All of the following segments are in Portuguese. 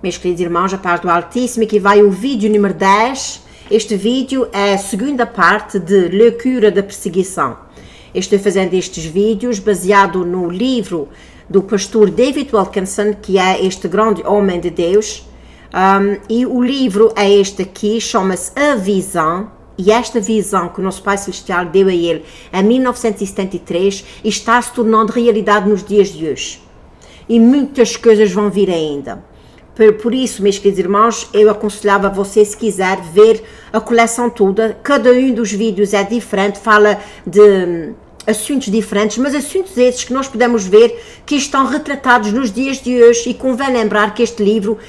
Meus queridos irmãos, a paz do Altíssimo, aqui vai o vídeo número 10. Este vídeo é a segunda parte de Lecura da Perseguição. Eu estou fazendo estes vídeos baseado no livro do pastor David Wilkerson, que é este grande homem de Deus. E o livro é este aqui, chama-se A Visão. E esta visão que o nosso Pai Celestial deu a ele em 1973 está se tornando realidade nos dias de hoje. E muitas coisas vão vir ainda. Por isso, meus queridos irmãos, eu aconselhava a você, se quiser, ver a coleção toda. Cada um dos vídeos é diferente, fala de assuntos diferentes, mas assuntos esses que nós podemos ver que estão retratados nos dias de hoje. E convém lembrar que este livro,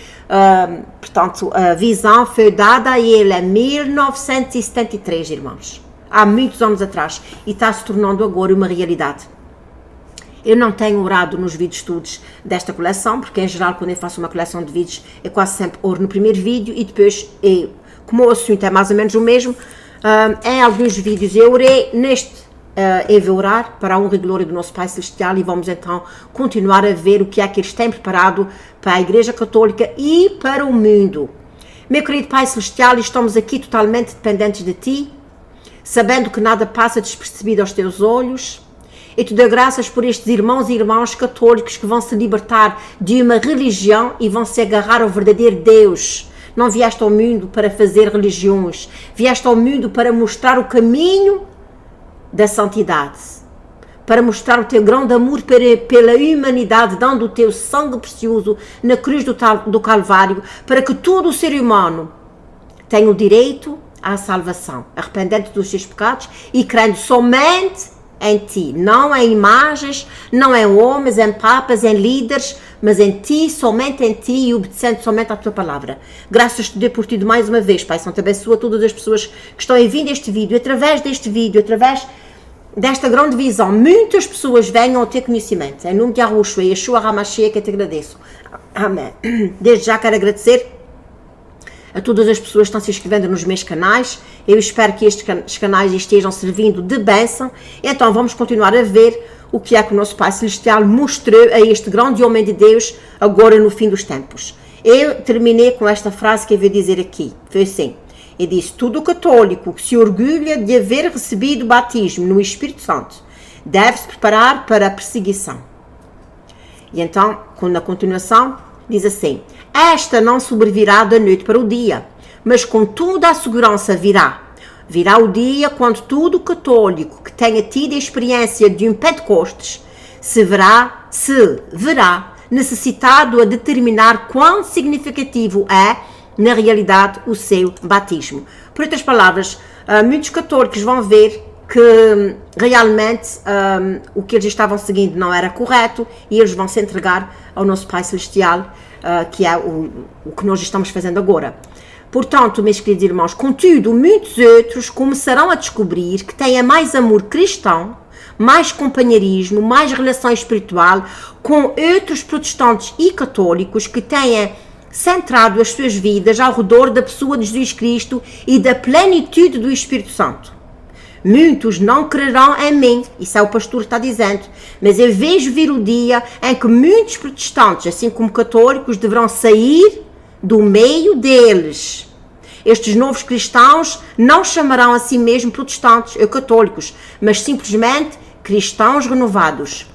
portanto, a visão foi dada a ele em 1973, irmãos. Há muitos anos atrás. E está se tornando agora uma realidade. Eu não tenho orado nos vídeos todos desta coleção, porque em geral quando eu faço uma coleção de vídeos, eu quase sempre oro no primeiro vídeo e depois, como o assunto é mais ou menos o mesmo, em alguns vídeos eu orei, neste eu vou orar para a honra e glória do nosso Pai Celestial e vamos então continuar a ver o que é que eles têm preparado para a Igreja Católica e para o mundo. Meu querido Pai Celestial, estamos aqui totalmente dependentes de Ti, sabendo que nada passa despercebido aos Teus olhos. E te dou graças por estes irmãos e irmãs católicos que vão se libertar de uma religião e vão se agarrar ao verdadeiro Deus. Não vieste ao mundo para fazer religiões, vieste ao mundo para mostrar o caminho da santidade, para mostrar o teu grande amor pela humanidade, dando o teu sangue precioso na cruz do Calvário, para que todo o ser humano tenha o direito à salvação, arrependendo dos seus pecados e crendo somente em Ti, não em imagens, não em homens, em papas, em líderes, mas em Ti, somente em Ti e obedecendo somente à Tua Palavra. Graças te dou por Ti de mais uma vez, Pai Santo, abençoa todas as pessoas que estão a vir este vídeo, através deste vídeo, através desta grande visão, muitas pessoas venham a ter conhecimento. Em nome de Yahushua e Yeshua HaMashiach que te agradeço. Amém. Desde já quero agradecer a todas as pessoas que estão se inscrevendo nos meus canais. Eu espero que estes canais estejam servindo de bênção. Então vamos continuar a ver o que é que o nosso Pai Celestial mostrou a este grande homem de Deus agora no fim dos tempos. Eu terminei com esta frase que eu vou dizer aqui. Foi assim. Ele disse: todo católico que se orgulha de haver recebido o batismo no Espírito Santo deve se preparar para a perseguição. E então, na continuação, diz assim: esta não sobrevirá da noite para o dia, mas com toda a segurança virá. Virá o dia quando todo católico que tenha tido a experiência de um Pentecostes se verá necessitado a determinar quão significativo é, na realidade, o seu batismo. Por outras palavras, muitos católicos vão ver que realmente o que eles estavam seguindo não era correto e eles vão se entregar ao nosso Pai Celestial, que é o que nós estamos fazendo agora. Portanto, meus queridos irmãos, contudo, muitos outros começarão a descobrir que têm mais amor cristão, mais companheirismo, mais relação espiritual com outros protestantes e católicos que têm centrado as suas vidas ao redor da pessoa de Jesus Cristo e da plenitude do Espírito Santo. Muitos não crerão em mim, isso é o pastor que está dizendo, mas eu vejo vir o dia em que muitos protestantes, assim como católicos, deverão sair do meio deles. Estes novos cristãos não chamarão a si mesmos protestantes ou católicos, mas simplesmente cristãos renovados.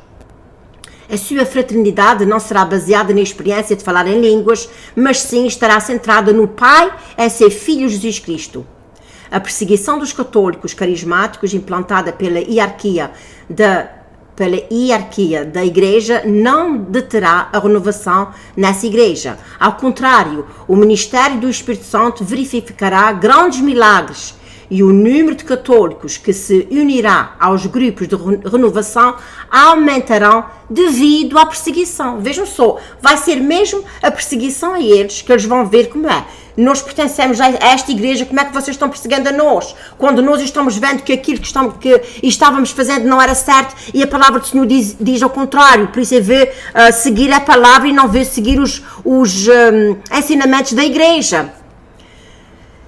A sua fraternidade não será baseada na experiência de falar em línguas, mas sim estará centrada no Pai em ser filho de Jesus Cristo. A perseguição dos católicos carismáticos implantada pela hierarquia da Igreja não deterá a renovação nessa Igreja. Ao contrário, o ministério do Espírito Santo verificará grandes milagres e o número de católicos que se unirá aos grupos de renovação aumentarão devido à perseguição. Vejam só, vai ser mesmo a perseguição a eles que eles vão ver como é. Nós pertencemos a esta igreja, como é que vocês estão perseguindo a nós? Quando nós estamos vendo que aquilo que estávamos fazendo não era certo e a palavra do Senhor diz ao contrário. Por isso é ver seguir a palavra e não ver seguir os ensinamentos da igreja.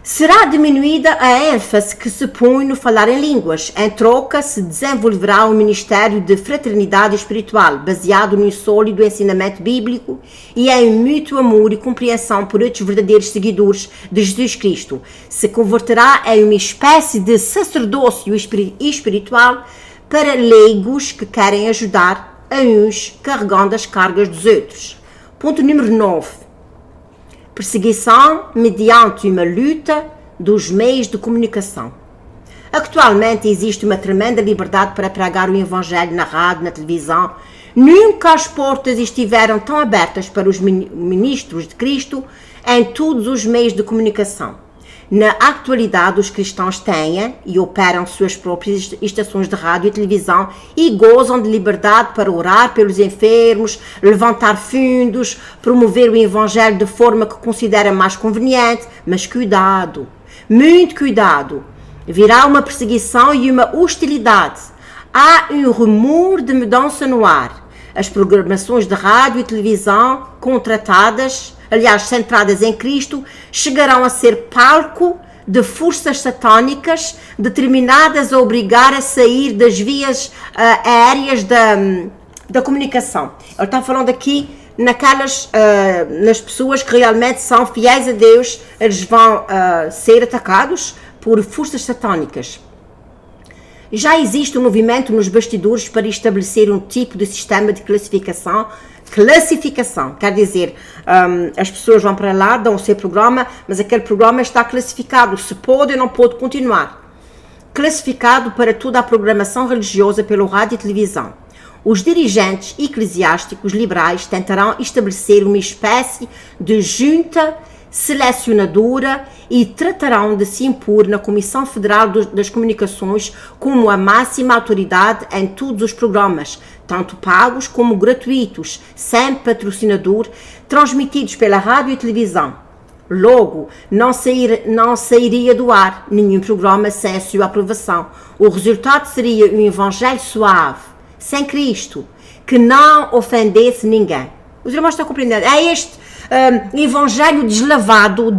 Será diminuída a ênfase que se põe no falar em línguas. Em troca, se desenvolverá um ministério de fraternidade espiritual, baseado no sólido ensinamento bíblico e em mútuo amor e compreensão por outros verdadeiros seguidores de Jesus Cristo. Se converterá em uma espécie de sacerdócio espiritual para leigos que querem ajudar a uns carregando as cargas dos outros. Ponto número 9. Perseguição mediante uma luta dos meios de comunicação. Atualmente existe uma tremenda liberdade para pregar o Evangelho na rádio, na televisão. Nunca as portas estiveram tão abertas para os ministros de Cristo em todos os meios de comunicação. Na atualidade, os cristãos têm e operam suas próprias estações de rádio e televisão e gozam de liberdade para orar pelos enfermos, levantar fundos, promover o Evangelho de forma que considera mais conveniente. Mas cuidado, muito cuidado, virá uma perseguição e uma hostilidade. Há um rumor de mudança no ar. As programações de rádio e televisão contratadas, aliás, centradas em Cristo, chegarão a ser palco de forças satânicas determinadas a obrigar a sair das vias aéreas da comunicação. Ele está falando aqui nas pessoas que realmente são fiéis a Deus, eles vão ser atacados por forças satânicas. Já existe um movimento nos bastidores para estabelecer um tipo de sistema de classificação, quer dizer, as pessoas vão para lá, dão o seu programa, mas aquele programa está classificado, se pode ou não pode continuar. Classificado para toda a programação religiosa pelo rádio e televisão. Os dirigentes eclesiásticos liberais tentarão estabelecer uma espécie de junta selecionadora e tratarão de se impor na Comissão Federal das Comunicações como a máxima autoridade em todos os programas, tanto pagos como gratuitos, sem patrocinador, transmitidos pela rádio e televisão. Logo, não sairia do ar nenhum programa sem a sua aprovação. O resultado seria um evangelho suave, sem Cristo, que não ofendesse ninguém. Os irmãos estão compreendendo? É este evangelho deslavado,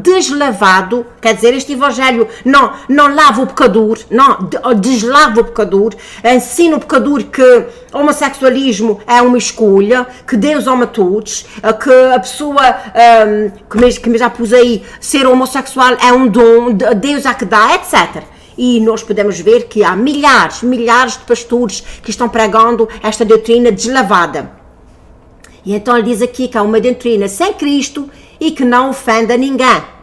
quer dizer, este evangelho não lava o pecador, não deslava o pecador, ensina o pecador que homossexualismo é uma escolha, que Deus ama todos, que a pessoa, que já pus aí, ser homossexual é um dom, Deus é que dá, etc. E nós podemos ver que há milhares de pastores que estão pregando esta doutrina deslavada. E então ele diz aqui que há uma doutrina sem Cristo e que não ofenda ninguém.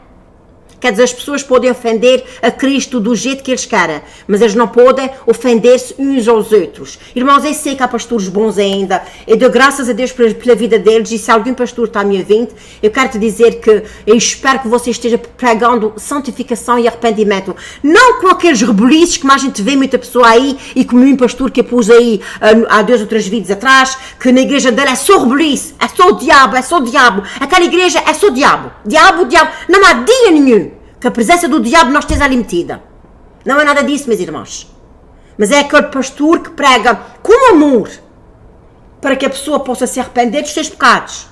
Quer dizer, as pessoas podem ofender a Cristo do jeito que eles querem, mas eles não podem ofender-se uns aos outros. Irmãos, eu sei que há pastores bons ainda, e dou graças a Deus pela vida deles, e se algum pastor está a me ouvir, eu quero te dizer que eu espero que você esteja pregando santificação e arrependimento. Não com aqueles rebuliços que mais a gente vê muita pessoa aí, e como um pastor que eu pus aí há 2 ou 3 vídeos atrás, que na igreja dele é só rebuliço, é só o diabo. Aquela igreja é só diabo. Não há dia nenhum que a presença do diabo não esteja ali metida. Não é nada disso, meus irmãos. Mas é aquele pastor que prega com amor para que a pessoa possa se arrepender dos seus pecados.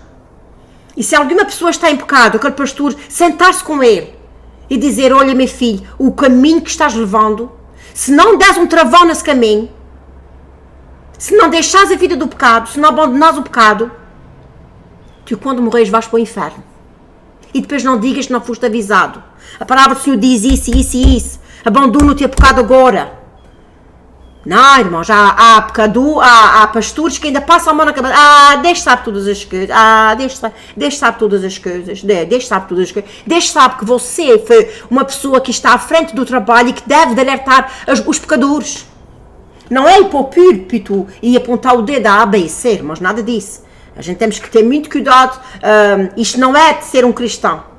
E se alguma pessoa está em pecado, aquele pastor sentar-se com ele e dizer: olha, meu filho, o caminho que estás levando, se não des um travão nesse caminho, se não deixares a vida do pecado, se não abandonares o pecado, tu quando morreres vais para o inferno. E depois não digas que não foste avisado. A palavra do Senhor diz isso. Abandona o teu pecado agora. Não, irmãos, há pastores que ainda passam a mão na cabeça. Deus sabe todas as coisas. Deus sabe todas as coisas. Deus sabe que você foi uma pessoa que está à frente do trabalho e que deve de alertar os pecadores. Não é ir para o púlpito e apontar o dedo a A, B e C, irmãos, nada disso. A gente temos que ter muito cuidado, isto não é de ser um cristão.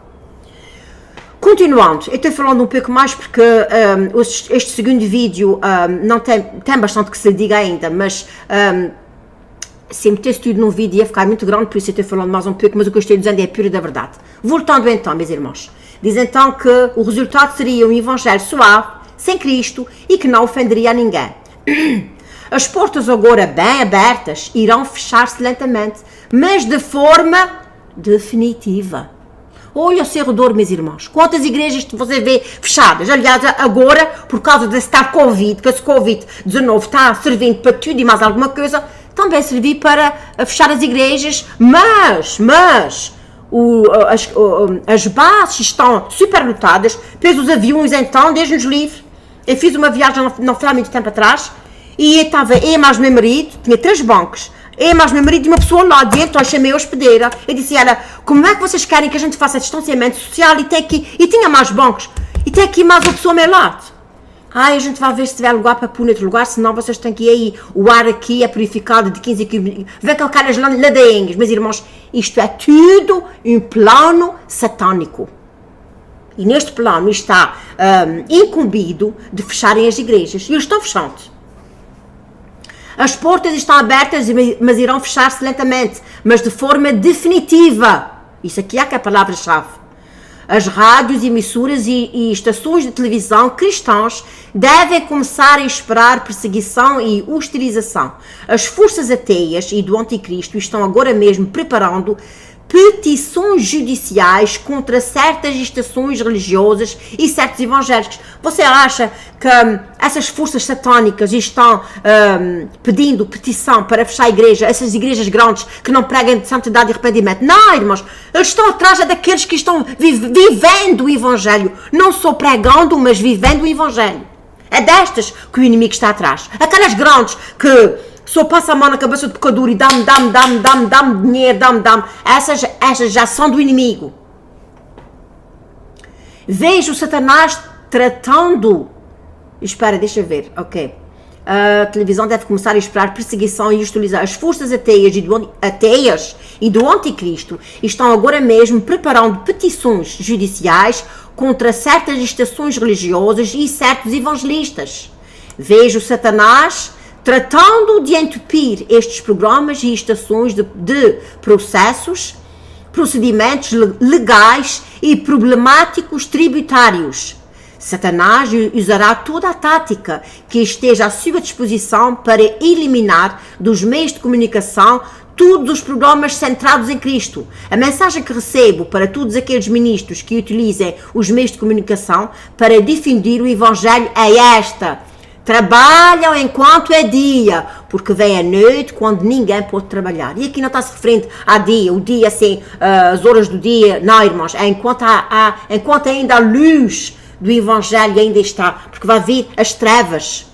Continuando, eu estou falando um pouco mais porque este segundo vídeo não tem bastante que se lhe diga ainda, mas se eu metesse tudo num vídeo ia ficar muito grande, por isso eu estou falando mais um pouco, mas o que eu estou dizendo é pura da verdade. Voltando então, meus irmãos, diz então que o resultado seria um evangelho suave, sem Cristo e que não ofenderia a ninguém. As portas agora bem abertas irão fechar-se lentamente, mas de forma definitiva. Olha ao seu redor, meus irmãos, quantas igrejas você vê fechadas. Aliás, agora, por causa desse tal Covid, que esse Covid-19 está servindo para tudo e mais alguma coisa, também serviu para fechar as igrejas, mas as bases estão superlotadas, pois os aviões então, Deus-nos livre. Eu fiz uma viagem não foi há muito tempo atrás, e estava eu mais meu marido, tinha 3 bancos, eu mais meu marido e uma pessoa lá dentro, eu chamei a hospedeira, eu disse a ela, como é que vocês querem que a gente faça distanciamento social e tinha mais bancos, e tem aqui mais uma pessoa ao meu lado. A gente vai ver se tiver lugar para pôr outro lugar, senão vocês têm que ir aí, o ar aqui é purificado de 15 km, vê aquelas ladainhas, meus irmãos, isto é tudo um plano satânico. E neste plano está incumbido de fecharem as igrejas, e eles estão fechando. As portas estão abertas, mas irão fechar-se lentamente, mas de forma definitiva. Isso aqui é que é a palavra-chave. As rádios, emissoras e estações de televisão cristãs devem começar a esperar perseguição e hostilização. As forças ateias e do anticristo estão agora mesmo preparando petições judiciais contra certas estações religiosas e certos evangélicos. Você acha que essas forças satânicas estão pedindo petição para fechar a igreja, essas igrejas grandes que não pregam de santidade e arrependimento? Não, irmãos, eles estão atrás daqueles que estão vivendo o evangelho, não só pregando, mas vivendo o evangelho. É destas que o inimigo está atrás. Aquelas grandes que só passa a mão na cabeça do pecador e dá-me dinheiro, dá-me. Essas já são do inimigo. Vejo Satanás tratando... Espera, deixa eu ver. Ok. A televisão deve começar a esperar perseguição e hostilizar. As forças ateias e do anticristo estão agora mesmo preparando petições judiciais contra certas estações religiosas e certos evangelistas. Vejo Satanás tratando de entupir estes programas e estações de procedimentos legais e problemáticos tributários. Satanás usará toda a tática que esteja à sua disposição para eliminar dos meios de comunicação todos os programas centrados em Cristo. A mensagem que recebo para todos aqueles ministros que utilizem os meios de comunicação para difundir o Evangelho é esta: trabalham enquanto é dia, porque vem a noite quando ninguém pode trabalhar. E aqui não está-se referente a dia, o dia assim, as horas do dia, não, irmãos, é enquanto ainda a luz do Evangelho ainda está, porque vai vir as trevas.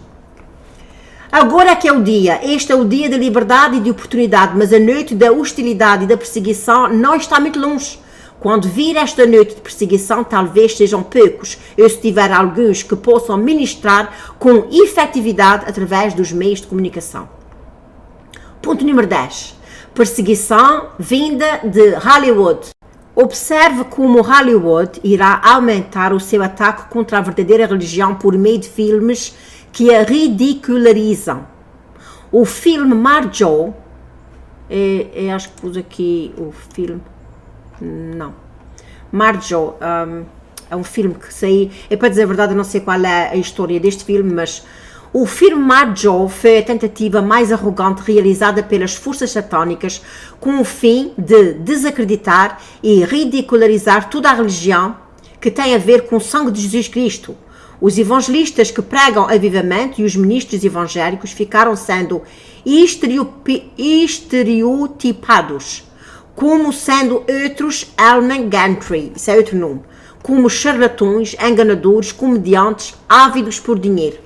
Agora é que é o dia, este é o dia da liberdade e de oportunidade, mas a noite da hostilidade e da perseguição não está muito longe. Quando vir esta noite de perseguição, talvez sejam poucos, ou se tiver alguns que possam ministrar com efetividade através dos meios de comunicação. Ponto número 10. Perseguição vinda de Hollywood. Observe como Hollywood irá aumentar o seu ataque contra a verdadeira religião por meio de filmes que a ridicularizam. O filme Marjoe, eu acho que pus aqui o filme... Não. Marjoe é um filme que saiu... para dizer a verdade, eu não sei qual é a história deste filme, mas o filme Marjoe foi a tentativa mais arrogante realizada pelas forças satânicas com o fim de desacreditar e ridicularizar toda a religião que tem a ver com o sangue de Jesus Cristo. Os evangelistas que pregam avivamento e os ministros evangélicos ficaram sendo estereotipados como sendo outros Allen Gantry, isso é outro nome, como charlatões, enganadores, comediantes, ávidos por dinheiro.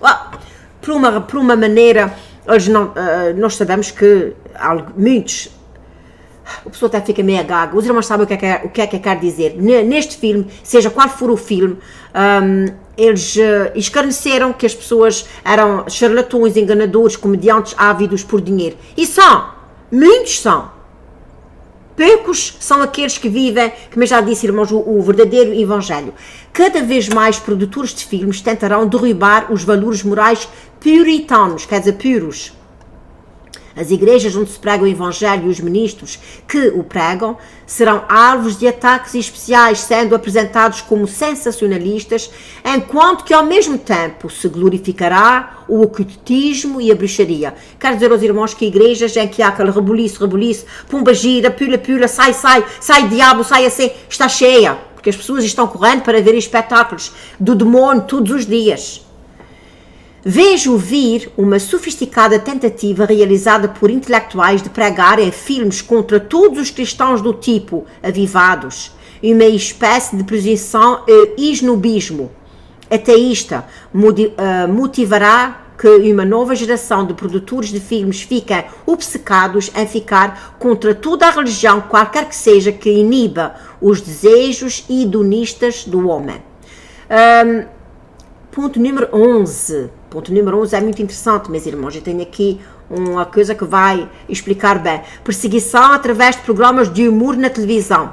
Por uma maneira, nós sabemos que muitos, a pessoa até fica meio gaga, os irmãos sabem o que é que quer dizer. Neste filme, seja qual for o filme, eles escarneceram que as pessoas eram charlatões, enganadores, comediantes, ávidos por dinheiro. E muitos são. Poucos são aqueles que vivem, como eu já disse, irmãos, o verdadeiro evangelho. Cada vez mais produtores de filmes tentarão derrubar os valores morais puritanos, quer dizer, puros. As igrejas onde se prega o Evangelho e os ministros que o pregam serão alvos de ataques especiais, sendo apresentados como sensacionalistas, enquanto que ao mesmo tempo se glorificará o ocultismo e a bruxaria. Quero dizer aos irmãos que igrejas em que há aquele rebuliço, pumba gira, pula, sai diabo, sai assim, está cheia, porque as pessoas estão correndo para ver espetáculos do demônio todos os dias. Vejo vir uma sofisticada tentativa realizada por intelectuais de pregar em filmes contra todos os cristãos do tipo avivados, uma espécie de posição esnobismo ateísta motivará que uma nova geração de produtores de filmes fiquem obcecados em ficar contra toda a religião, qualquer que seja, que iniba os desejos hedonistas do homem. Ponto número 11. Ponto número 11 é muito interessante, meus irmãos. Eu tenho aqui uma coisa que vai explicar bem. Perseguição através de programas de humor na televisão.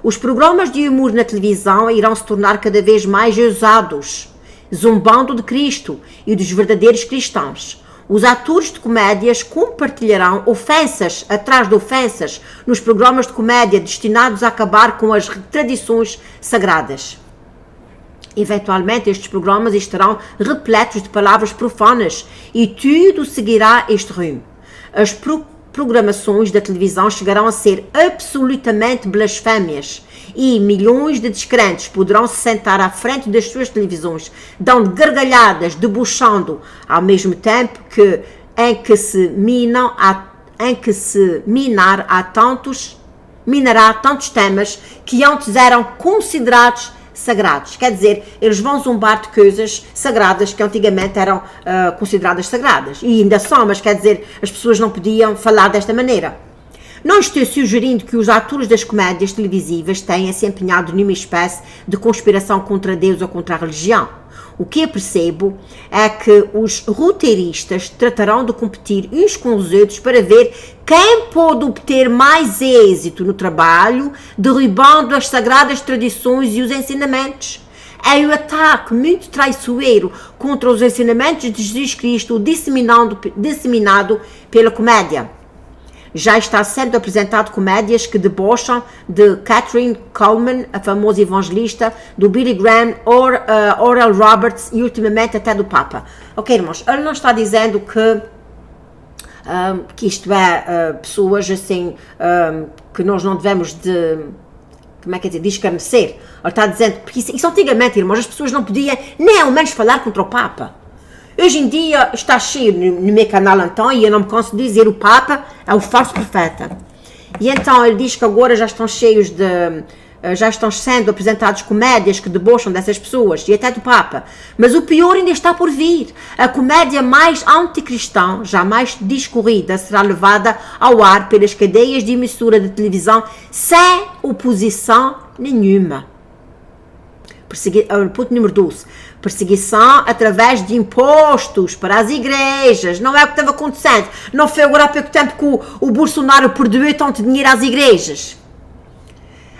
Os programas de humor na televisão irão se tornar cada vez mais ousados, zombando de Cristo e dos verdadeiros cristãos. Os atores de comédias compartilharão ofensas atrás de ofensas nos programas de comédia destinados a acabar com as tradições sagradas. Eventualmente, estes programas estarão repletos de palavras profanas e tudo seguirá este rumo. As programações da televisão chegarão a ser absolutamente blasfémias e milhões de descrentes poderão se sentar à frente das suas televisões, dando gargalhadas, debochando, ao mesmo tempo que em que se minará tantos temas que antes eram considerados sagrados. Quer dizer, eles vão zombar de coisas sagradas que antigamente eram consideradas sagradas. E ainda são, mas quer dizer, as pessoas não podiam falar desta maneira. Não estou sugerindo que os atores das comédias televisivas tenham se empenhado numa espécie de conspiração contra Deus ou contra a religião. O que eu percebo é que os roteiristas tratarão de competir uns com os outros para ver quem pode obter mais êxito no trabalho, derribando as sagradas tradições e os ensinamentos. É um ataque muito traiçoeiro contra os ensinamentos de Jesus Cristo disseminado pela comédia. Já está sendo apresentado comédias que debocham de Catherine Coleman, a famosa evangelista, do Billy Graham, Oral Roberts e ultimamente até do Papa. Ok, irmãos, ele não está dizendo que isto é pessoas assim, que nós não devemos de, como é que é dizer, descarnecer. Ele está dizendo, porque isso antigamente, irmãos, as pessoas não podiam nem ao menos falar contra o Papa. Hoje em dia está cheio no meu canal então, e eu não me canso de dizer, o Papa é o falso profeta. E então ele diz que agora já estão sendo apresentados comédias que debocham dessas pessoas, e até do Papa. Mas o pior ainda está por vir. A comédia mais anticristã, jamais discorrida, será levada ao ar pelas cadeias de emissora de televisão sem oposição nenhuma. Ponto número 12. Perseguição através de impostos para as igrejas. Não é o que estava acontecendo. Não foi agora há pouco tempo que o Bolsonaro perdoou tanto dinheiro às igrejas.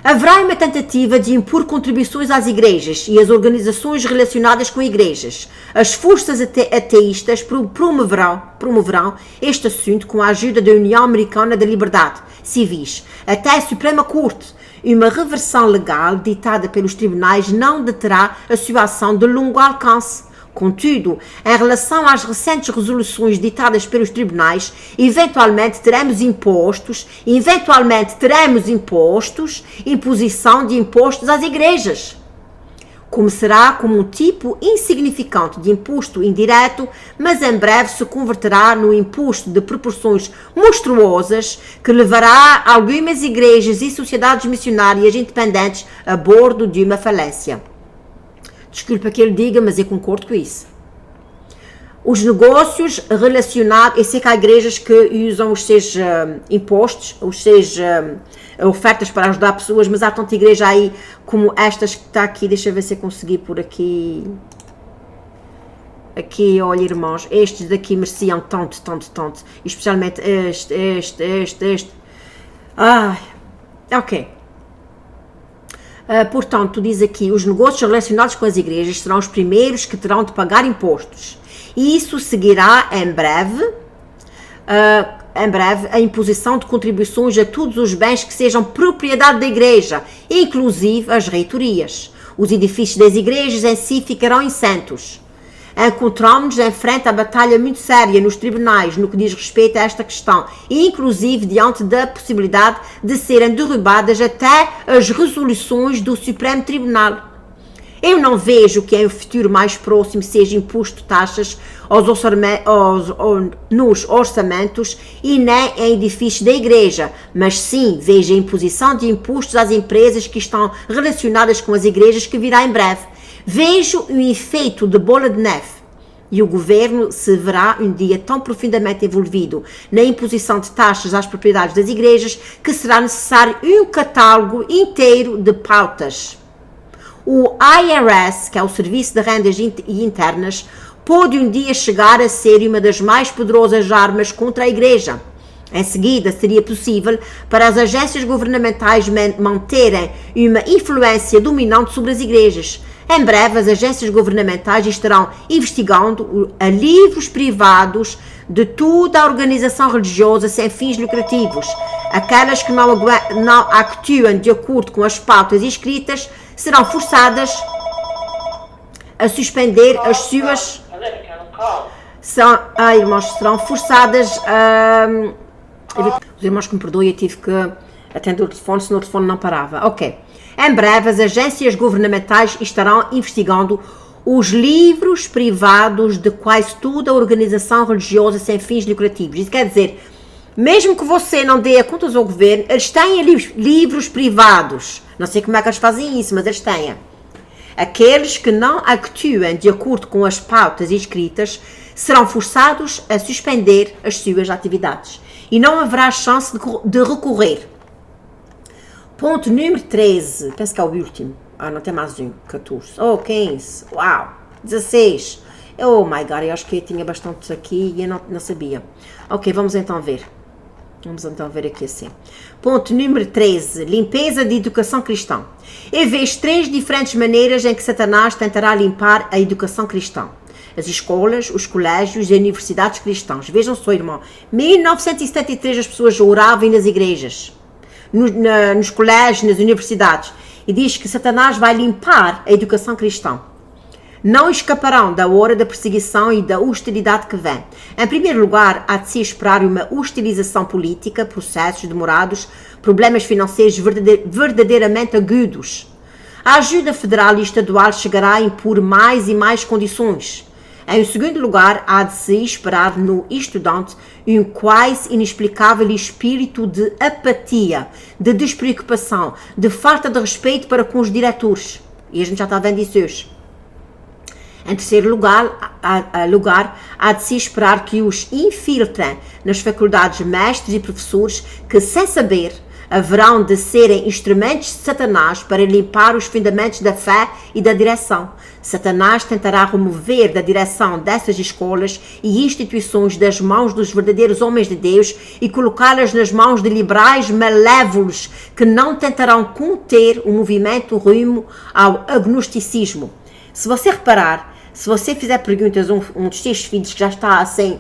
Haverá uma tentativa de impor contribuições às igrejas e às organizações relacionadas com igrejas. As forças ateístas promoverão este assunto com a ajuda da União Americana da Liberdade Civis, até a Suprema Corte. Uma reversão legal ditada pelos tribunais não deterá a sua ação de longo alcance. Contudo, em relação às recentes resoluções ditadas pelos tribunais, eventualmente teremos imposição de impostos às igrejas. Começará como um tipo insignificante de imposto indireto, mas em breve se converterá num imposto de proporções monstruosas que levará algumas igrejas e sociedades missionárias independentes a bordo de uma falência. Desculpa que ele diga, mas eu concordo com isso. Os negócios relacionados, eu sei que há igrejas que usam os seus impostos, os seus ofertas para ajudar pessoas, mas há tanta igreja aí como estas que está aqui, deixa eu ver se eu consegui por aqui. Aqui, olha irmãos, estes daqui mereciam tanto, especialmente este. Ai, ok. Portanto, diz aqui, os negócios relacionados com as igrejas serão os primeiros que terão de pagar impostos. E isso seguirá em breve, em breve a imposição de contribuições a todos os bens que sejam propriedade da Igreja, inclusive as reitorias. Os edifícios das igrejas em si ficarão incensos. Encontramos-nos em frente a batalha muito séria nos tribunais no que diz respeito a esta questão, e inclusive diante da possibilidade de serem derrubadas até as resoluções do Supremo Tribunal. Eu não vejo que em um futuro mais próximo seja imposto taxas nos orçamentos e nem em edifícios da igreja, mas sim vejo a imposição de impostos às empresas que estão relacionadas com as igrejas que virá em breve. Vejo um efeito de bola de neve e o governo se verá um dia tão profundamente envolvido na imposição de taxas às propriedades das igrejas que será necessário um catálogo inteiro de pautas. O IRS, que é o Serviço de Rendas Internas, pode um dia chegar a ser uma das mais poderosas armas contra a Igreja. Em seguida, seria possível para as agências governamentais manterem uma influência dominante sobre as igrejas. Em breve, as agências governamentais estarão investigando a livros privados de toda a organização religiosa sem fins lucrativos. Aquelas que não actuam de acordo com as pautas escritas serão forçadas a suspender as suas... serão forçadas a... Os irmãos que me perdoem, eu tive que atender o telefone, senão o telefone não parava. Ok. Em breve, as agências governamentais estarão investigando os livros privados de quase toda a organização religiosa sem fins lucrativos. Isso quer dizer, mesmo que você não dê contas ao governo, eles têm livros privados. Não sei como é que eles fazem isso, mas eles têm. Aqueles que não actuam de acordo com as pautas escritas serão forçados a suspender as suas atividades. E não haverá chance de recorrer. Ponto número 13. Penso que é o último. Não tem mais um. 14. 15. Uau. 16. Oh my God, eu acho que eu tinha bastante aqui e eu não sabia. Ok, vamos então ver. Vamos então ver aqui assim. Ponto número 13. Limpeza de educação cristã. Eu vejo 3 diferentes maneiras em que Satanás tentará limpar a educação cristã. As escolas, os colégios e universidades cristãs. Vejam só, irmão. 1973 as pessoas oravam nas igrejas, nos colégios, nas universidades. E diz que Satanás vai limpar a educação cristã. Não escaparão da hora da perseguição e da hostilidade que vem. Em primeiro lugar, há de se esperar uma hostilização política, processos demorados, problemas financeiros verdadeiramente agudos. A ajuda federal e estadual chegará a impor mais e mais condições. Em segundo lugar, há de se esperar no estudante um quase inexplicável espírito de apatia, de despreocupação, de falta de respeito para com os diretores. E a gente já está vendo isso hoje. Em terceiro lugar, há de se esperar que os infiltrem nas faculdades mestres e professores que, sem saber, haverão de serem instrumentos de Satanás para limpar os fundamentos da fé e da direção. Satanás tentará remover da direção dessas escolas e instituições das mãos dos verdadeiros homens de Deus e colocá-las nas mãos de liberais malévolos que não tentarão conter o movimento rumo ao agnosticismo. Se você reparar, se você fizer perguntas a um dos seus filhos que já está assim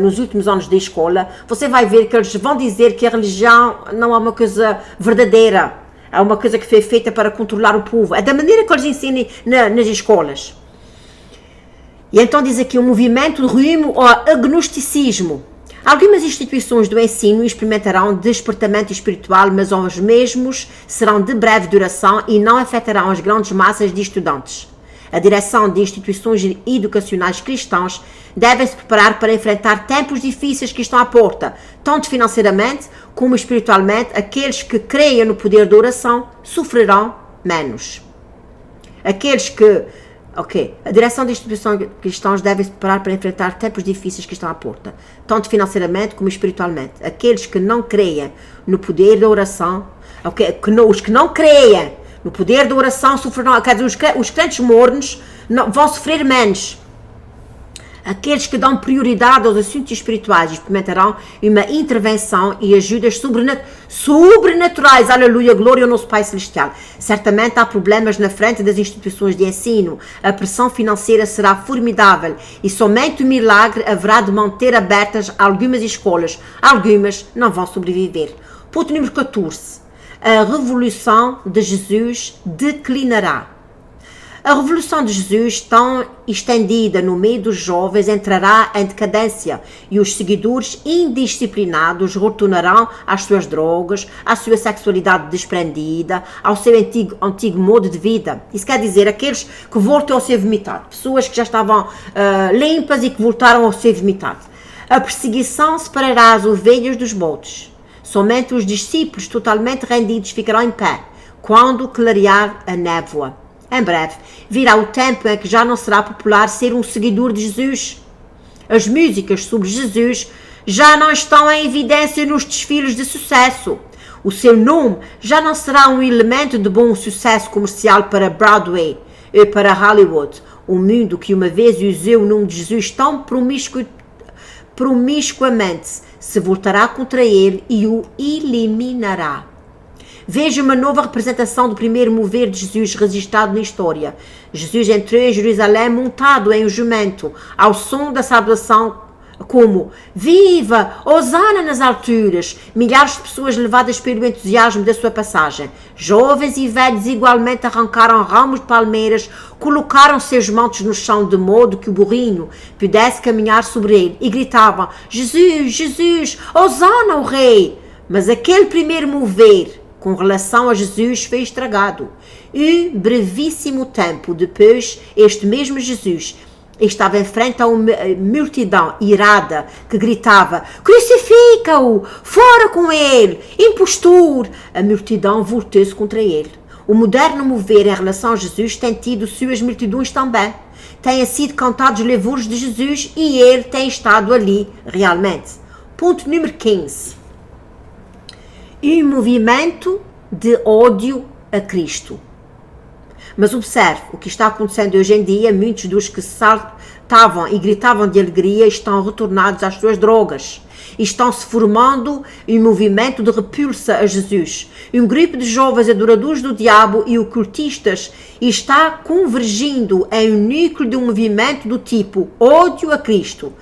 nos últimos anos da escola, você vai ver que eles vão dizer que a religião não é uma coisa verdadeira, é uma coisa que foi feita para controlar o povo. É da maneira que eles ensinam nas escolas. E então diz aqui um movimento rumo ao agnosticismo. Algumas instituições do ensino experimentarão despertamento espiritual, mas os mesmos serão de breve duração e não afetarão as grandes massas de estudantes. A direção de instituições educacionais cristãs deve se preparar para enfrentar tempos difíceis que estão à porta, tanto financeiramente como espiritualmente. Aqueles que creiam no poder da oração sofrerão menos. A direção de instituições cristãs deve se preparar para enfrentar tempos difíceis que estão à porta, tanto financeiramente como espiritualmente. Aqueles que não creiam no poder da oração, os que não creiam no poder da oração sofrerão, quer dizer, os crentes mornos vão sofrer menos. Aqueles que dão prioridade aos assuntos espirituais experimentarão uma intervenção e ajudas sobrenaturais. Aleluia, glória ao nosso Pai Celestial. Certamente há problemas na frente das instituições de ensino. A pressão financeira será formidável e somente o milagre haverá de manter abertas algumas escolas. Algumas não vão sobreviver. Ponto número 14. A revolução de Jesus declinará. A revolução de Jesus, tão estendida no meio dos jovens, entrará em decadência e os seguidores indisciplinados retornarão às suas drogas, à sua sexualidade desprendida, ao seu antigo modo de vida. Isso quer dizer aqueles que voltam a ser vomitados, pessoas que já estavam limpas e que voltaram a ser vomitados. A perseguição separará as ovelhas dos bodes. Somente os discípulos totalmente rendidos ficarão em pé quando clarear a névoa. Em breve, virá o tempo em que já não será popular ser um seguidor de Jesus. As músicas sobre Jesus já não estão em evidência nos desfiles de sucesso. O seu nome já não será um elemento de bom sucesso comercial para Broadway e para Hollywood. O mundo que uma vez usou o nome de Jesus tão promiscuamente se voltará contra ele e o eliminará. Veja uma nova representação do primeiro mover de Jesus registrado na história. Jesus entrou em Jerusalém montado em um jumento, ao som da saudação como Viva! Hosana nas alturas! Milhares de pessoas levadas pelo entusiasmo da sua passagem. Jovens e velhos igualmente arrancaram ramos de palmeiras, colocaram seus mantos no chão de modo que o burrinho pudesse caminhar sobre ele e gritavam Jesus! Jesus! Hosana ao rei! Mas aquele primeiro mover com relação a Jesus foi estragado. Um brevíssimo tempo depois, este mesmo Jesus estava em frente a uma multidão irada que gritava crucifica-o, fora com ele, impostor. A multidão voltou-se contra ele. O moderno mover em relação a Jesus tem tido suas multidões também. Têm sido cantados louvores de Jesus e ele tem estado ali realmente. Ponto número 15. Um movimento de ódio a Cristo. Mas observe o que está acontecendo hoje em dia. Muitos dos que saltavam e gritavam de alegria estão retornados às suas drogas. Estão-se formando um movimento de repulsa a Jesus. Um grupo de jovens adoradores do diabo e ocultistas está convergindo em um núcleo de um movimento do tipo ódio a Cristo,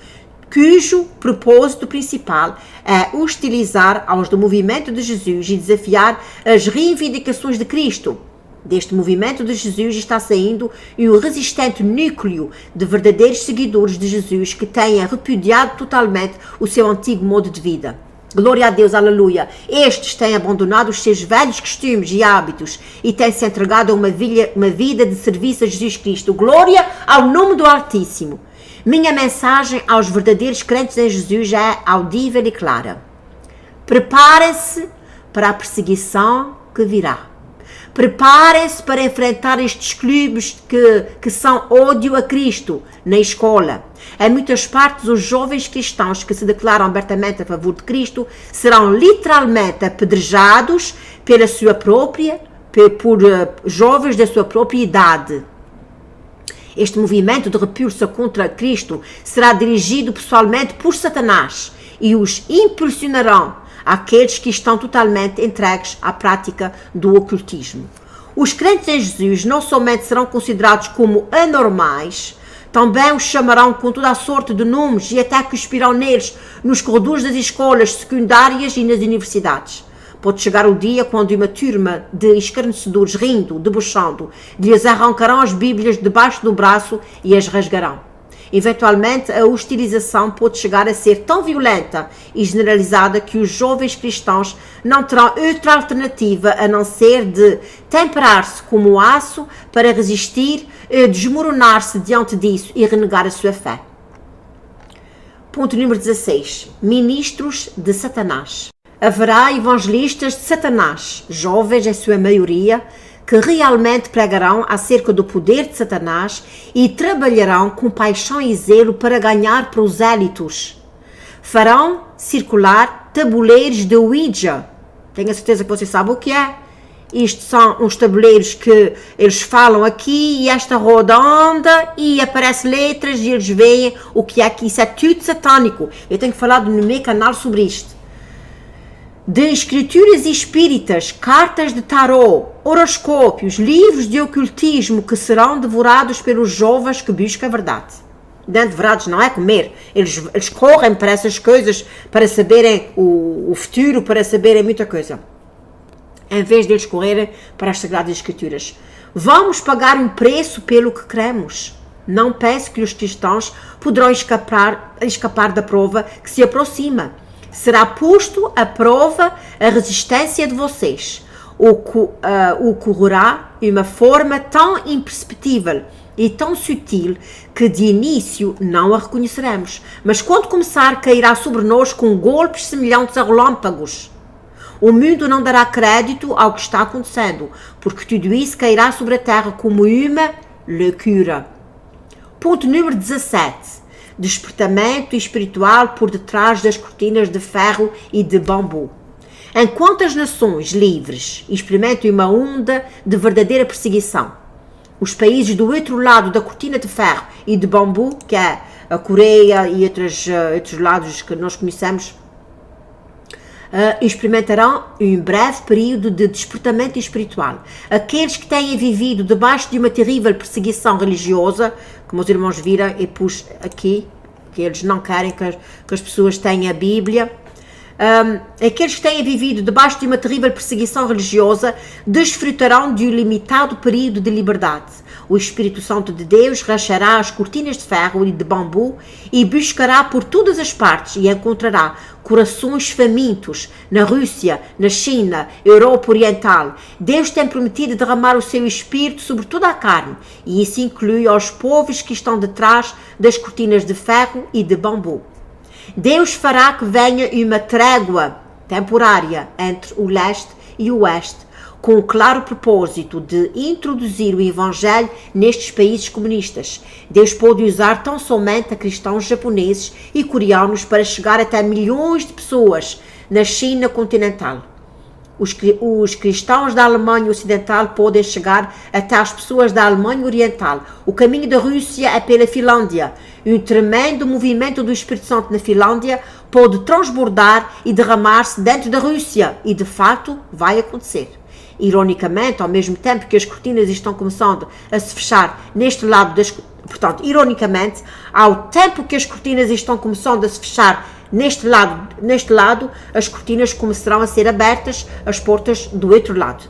cujo propósito principal é hostilizar aos do movimento de Jesus e desafiar as reivindicações de Cristo. Deste movimento de Jesus está saindo um resistente núcleo de verdadeiros seguidores de Jesus que tenham repudiado totalmente o seu antigo modo de vida. Glória a Deus, aleluia. Estes têm abandonado os seus velhos costumes e hábitos e têm se entregado a uma vida de serviço a Jesus Cristo. Glória ao nome do Altíssimo. Minha mensagem aos verdadeiros crentes em Jesus é audível e clara. Preparem-se para a perseguição que virá. Preparem-se para enfrentar estes clubes que são ódio a Cristo na escola. Em muitas partes, os jovens cristãos que se declaram abertamente a favor de Cristo serão literalmente apedrejados por jovens da sua própria idade. Este movimento de repulsa contra Cristo será dirigido pessoalmente por Satanás e os impulsionarão àqueles que estão totalmente entregues à prática do ocultismo. Os crentes em Jesus não somente serão considerados como anormais, também os chamarão com toda a sorte de nomes e até cuspirão neles nos corredores das escolas secundárias e nas universidades. Pode chegar o dia quando uma turma de escarnecedores, rindo, debochando, lhes arrancarão as Bíblias debaixo do braço e as rasgarão. Eventualmente, a hostilização pode chegar a ser tão violenta e generalizada que os jovens cristãos não terão outra alternativa a não ser de temperar-se como aço para resistir, desmoronar-se diante disso e renegar a sua fé. Ponto número 16. Ministros de Satanás. Haverá evangelistas de Satanás, jovens em sua maioria, que realmente pregarão acerca do poder de Satanás e trabalharão com paixão e zelo para ganhar prosélitos. Farão circular tabuleiros de Ouija. Tenho a certeza que você sabe o que é. Isto são uns tabuleiros que eles falam aqui e esta roda anda e aparecem letras e eles veem o que é aqui. Isso é tudo satânico. Eu tenho falado no meu canal sobre isto. De escrituras espíritas, cartas de tarô, horoscópios, livros de ocultismo que serão devorados pelos jovens que buscam a verdade. Devorados não é comer, eles correm para essas coisas, para saberem o futuro, para saberem muita coisa. Em vez de eles correrem para as Sagradas Escrituras. Vamos pagar um preço pelo que cremos. Não penso que os cristãos poderão escapar da prova que se aproxima. Será posto à prova a resistência de vocês. Ocorrerá uma forma tão imperceptível e tão sutil que de início não a reconheceremos. Mas quando começar, cairá sobre nós com golpes semelhantes a relâmpagos. O mundo não dará crédito ao que está acontecendo, porque tudo isso cairá sobre a terra como uma loucura. Ponto número 17. Despertamento espiritual por detrás das cortinas de ferro e de bambu. Enquanto as nações livres experimentam uma onda de verdadeira perseguição, os países do outro lado da cortina de ferro e de bambu, que é a Coreia e outros lados que nós conhecemos, experimentarão um breve período de despertamento espiritual. Aqueles que têm vivido debaixo de uma terrível perseguição religiosa, como os irmãos viram, e pus aqui, que eles não querem que as pessoas tenham a Bíblia, aqueles que têm vivido debaixo de uma terrível perseguição religiosa desfrutarão de um limitado período de liberdade. O Espírito Santo de Deus rachará as cortinas de ferro e de bambu e buscará por todas as partes e encontrará corações famintos na Rússia, na China, Europa Oriental. Deus tem prometido derramar o seu Espírito sobre toda a carne e isso inclui aos povos que estão detrás das cortinas de ferro e de bambu. Deus fará que venha uma trégua temporária entre o leste e o oeste, com o claro propósito de introduzir o Evangelho nestes países comunistas. Deus pode usar tão somente a cristãos japoneses e coreanos para chegar até milhões de pessoas na China continental. Os cristãos da Alemanha Ocidental podem chegar até as pessoas da Alemanha Oriental. O caminho da Rússia é pela Finlândia. Um tremendo movimento do Espírito Santo na Finlândia pode transbordar e derramar-se dentro da Rússia. E, de fato, vai acontecer. Ironicamente, ao mesmo tempo que as cortinas estão começando a se fechar neste lado Portanto, ironicamente, ao tempo que as cortinas estão começando a se fechar neste lado, as cortinas começarão a ser abertas, as portas do outro lado.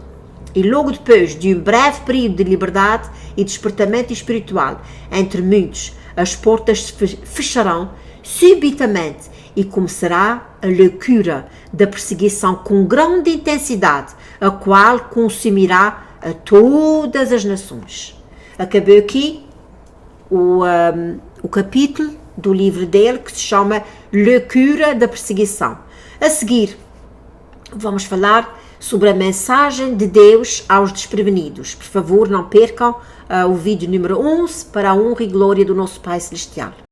E logo depois de um breve período de liberdade e despertamento espiritual entre muitos, as portas se fecharão subitamente e começará a loucura da perseguição com grande intensidade, a qual consumirá a todas as nações. Acabou aqui o capítulo do livro dele, que se chama Loucura da Perseguição. A seguir, vamos falar sobre a mensagem de Deus aos desprevenidos. Por favor, não percam o vídeo número 11 para a honra e glória do nosso Pai Celestial.